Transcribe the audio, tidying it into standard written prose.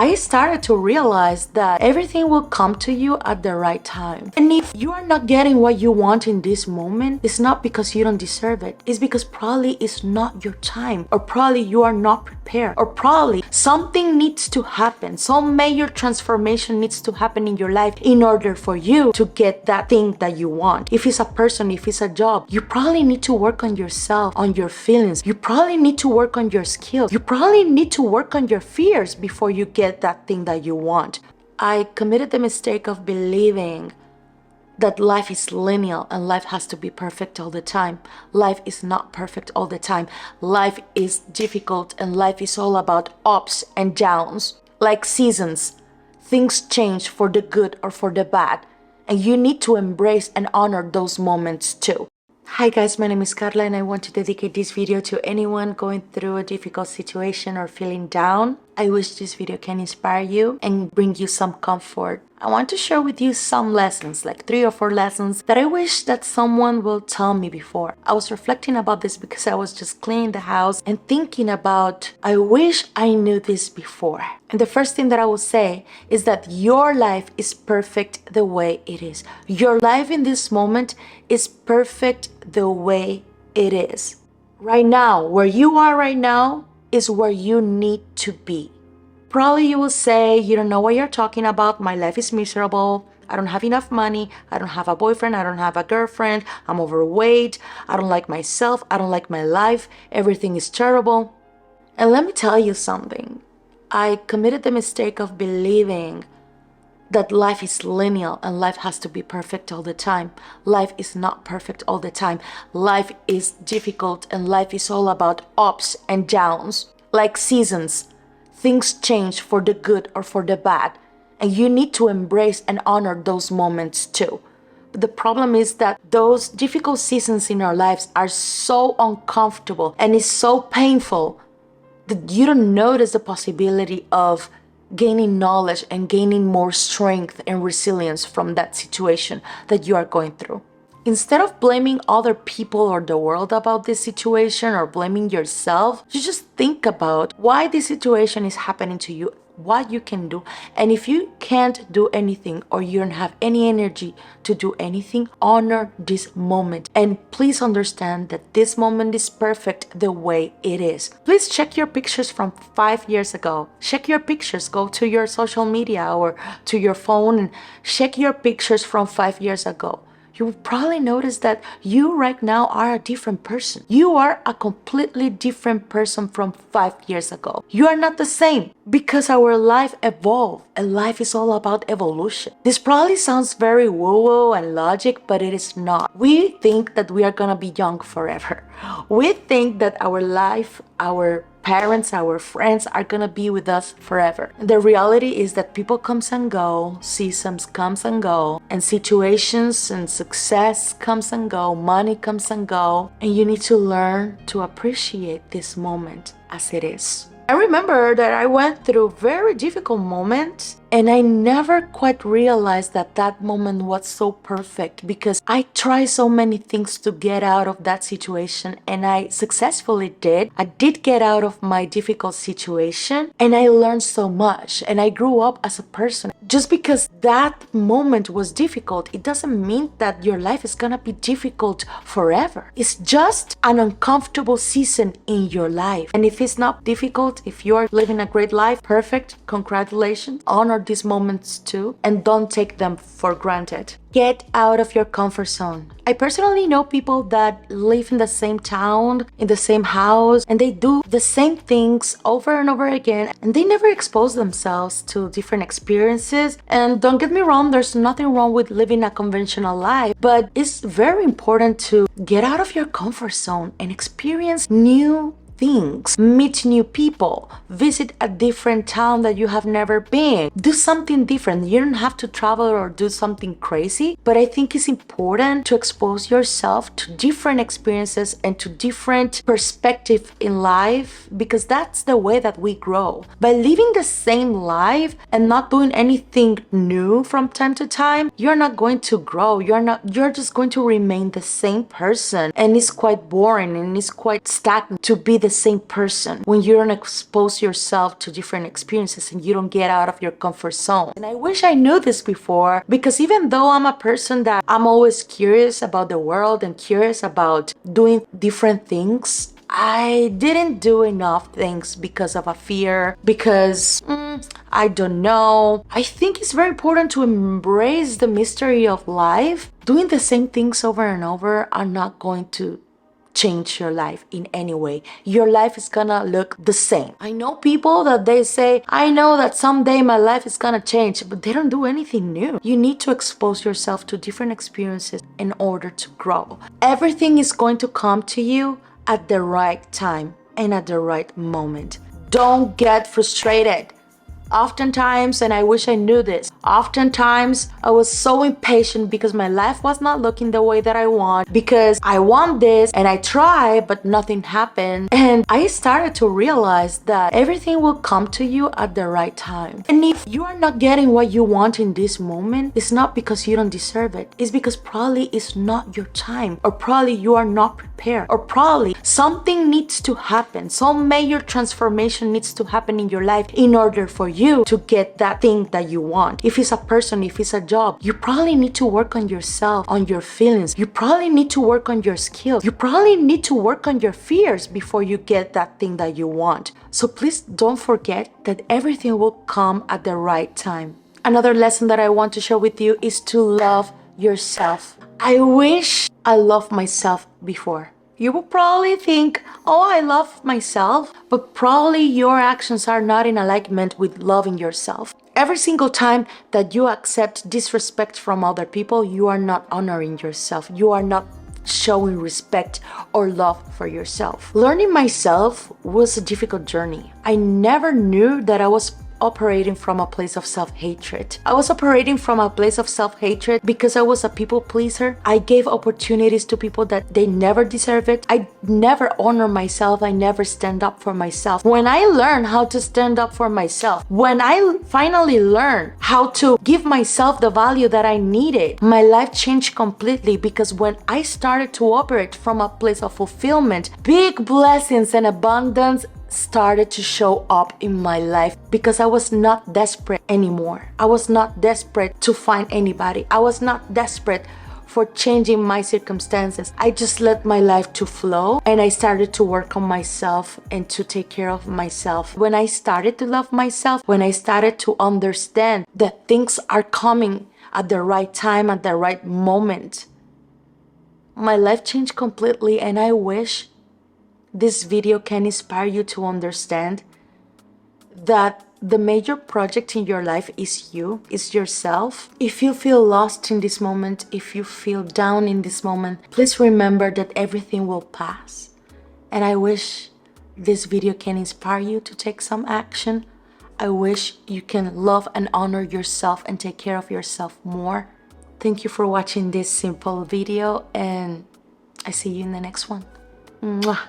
I started to realize that everything will come to you at the right time. And if you are not getting what you want in this moment, it's not because you don't deserve it. It's because probably it's not your time, or probably you are not prepared, or probably something needs to happen. Some major transformation needs to happen in your life in order for you to get that thing that you want. If it's a person, if it's a job, you probably need to work on yourself, on your feelings. You probably need to work on your skills. You probably need to work on your fears before you get that thing that you want. I committed the mistake of believing that life is linear and life has to be perfect all the time. Life is not perfect all the time. Life is difficult and life is all about ups and downs. Like seasons, things change for the good or for the bad, and you need to embrace and honor those moments too. Hi guys, my name is Carla and I want to dedicate this video to anyone going through a difficult situation or feeling down. I wish this video can inspire you and bring you some comfort. I want to share with you some lessons, like 3 or 4 lessons that I wish that someone will tell me before. I was reflecting about this because I was just cleaning the house and thinking about, I wish I knew this before. And the first thing that I will say is that your life is perfect the way it is. Your life in this moment is perfect the way it is. Right now, where you are right now is where you need to be. Probably you will say, you don't know what you're talking about. My life is miserable. I don't have enough money. I don't have a boyfriend. I don't have a girlfriend. I'm overweight. I don't like myself. I don't like my life. Everything is terrible. And let me tell you something. I committed the mistake of believing that life is linear and life has to be perfect all the time. Life is not perfect all the time. Life is difficult and life is all about ups and downs. Like seasons, things change for the good or for the bad, and you need to embrace and honor those moments too. But the problem is that those difficult seasons in our lives are so uncomfortable and it's so painful that you don't notice the possibility of gaining knowledge and gaining more strength and resilience from that situation that you are going through. Instead of blaming other people or the world about this situation or blaming yourself, you just think about why this situation is happening to you, what you can do. And if you can't do anything or you don't have any energy to do anything, honor this moment. And please understand that this moment is perfect the way it is. Please check your pictures from 5 years ago. Check your pictures. Go to your social media or to your phone and check your pictures from 5 years ago. You will probably notice that you right now are a different person. You are a completely different person from 5 years ago. You are not the same because our life evolved and life is all about evolution. This probably sounds very woo-woo and logic, but it is not. We think that we are gonna be young forever. We think that our life, our parents, our friends are gonna be with us forever. The reality is that people comes and go, seasons comes and go, and situations and success comes and go, money comes and go, and you need to learn to appreciate this moment as it is. I remember that I went through very difficult moments and I never quite realized that that moment was so perfect because I tried so many things to get out of that situation and I successfully did. I did get out of my difficult situation and I learned so much and I grew up as a person. Just because that moment was difficult, it doesn't mean that your life is gonna be difficult forever. It's just an uncomfortable season in your life. And if it's not difficult, if you're living a great life, perfect, congratulations. Honor these moments too and don't take them for granted. Get out of your comfort zone. I personally know people that live in the same town, in the same house, and they do the same things over and over again, and they never expose themselves to different experiences. And don't get me wrong, there's nothing wrong with living a conventional life, but it's very important to get out of your comfort zone and experience new things, meet new people, visit a different town that you have never been, do something different. You don't have to travel or do something crazy, but I think it's important to expose yourself to different experiences and to different perspectives in life because that's the way that we grow. By living the same life and not doing anything new from time to time, you're not going to grow. You're just going to remain the same person, and it's quite boring and it's quite stagnant to be the the same person when you don't expose yourself to different experiences and you don't get out of your comfort zone. And I wish I knew this before, because even though I'm a person that I'm always curious about the world and curious about doing different things, I didn't do enough things because of a fear, because I don't know. I think it's very important to embrace the mystery of life. Doing the same things over and over are not going to change your life in any way. Your life is gonna look the same. I know people that they say, I know that someday my life is gonna change, but they don't do anything new. You need to expose yourself to different experiences in order to grow. Everything is going to come to you at the right time and at the right moment. Don't get frustrated. Oftentimes, and I wish I knew this, oftentimes I was so impatient because my life was not looking the way that I want, because I want this and I try, but nothing happened. And I started to realize that everything will come to you at the right time. And if you are not getting what you want in this moment, it's not because you don't deserve it. It's because probably it's not your time, or probably you are not prepared, or probably something needs to happen. Some major transformation needs to happen in your life in order for you to get that thing that you want. If it's a person, if it's a job, you probably need to work on yourself, on your feelings. You probably need to work on your skills. You probably need to work on your fears before you get that thing that you want. So please don't forget that everything will come at the right time. Another lesson that I want to share with you is to love yourself. I wish I loved myself before. You will probably think, oh, I love myself, but probably your actions are not in alignment with loving yourself. Every single time that you accept disrespect from other people, you are not honoring yourself. You are not showing respect or love for yourself. Learning myself was a difficult journey. I never knew that I was operating from a place of self-hatred. I was operating from a place of self-hatred because I was a people pleaser. I gave opportunities to people that they never deserve it. I never honor myself. I never stand up for myself. When I learned how to stand up for myself, when I finally learned how to give myself the value that I needed, my life changed completely, because when I started to operate from a place of fulfillment, big blessings and abundance started to show up in my life, because I was not desperate anymore. I was not desperate to find anybody. I was not desperate for changing my circumstances. I just let my life to flow, and I started to work on myself and to take care of myself. When I started to love myself, when I started to understand that things are coming at the right time, at the right moment, my life changed completely. And I wish this video can inspire you to understand that the major project in your life is you, is yourself. If you feel lost in this moment, if you feel down in this moment, please remember that everything will pass. And I wish this video can inspire you to take some action. I wish you can love and honor yourself and take care of yourself more. Thank you for watching this simple video, and I see you in the next one. Mwah.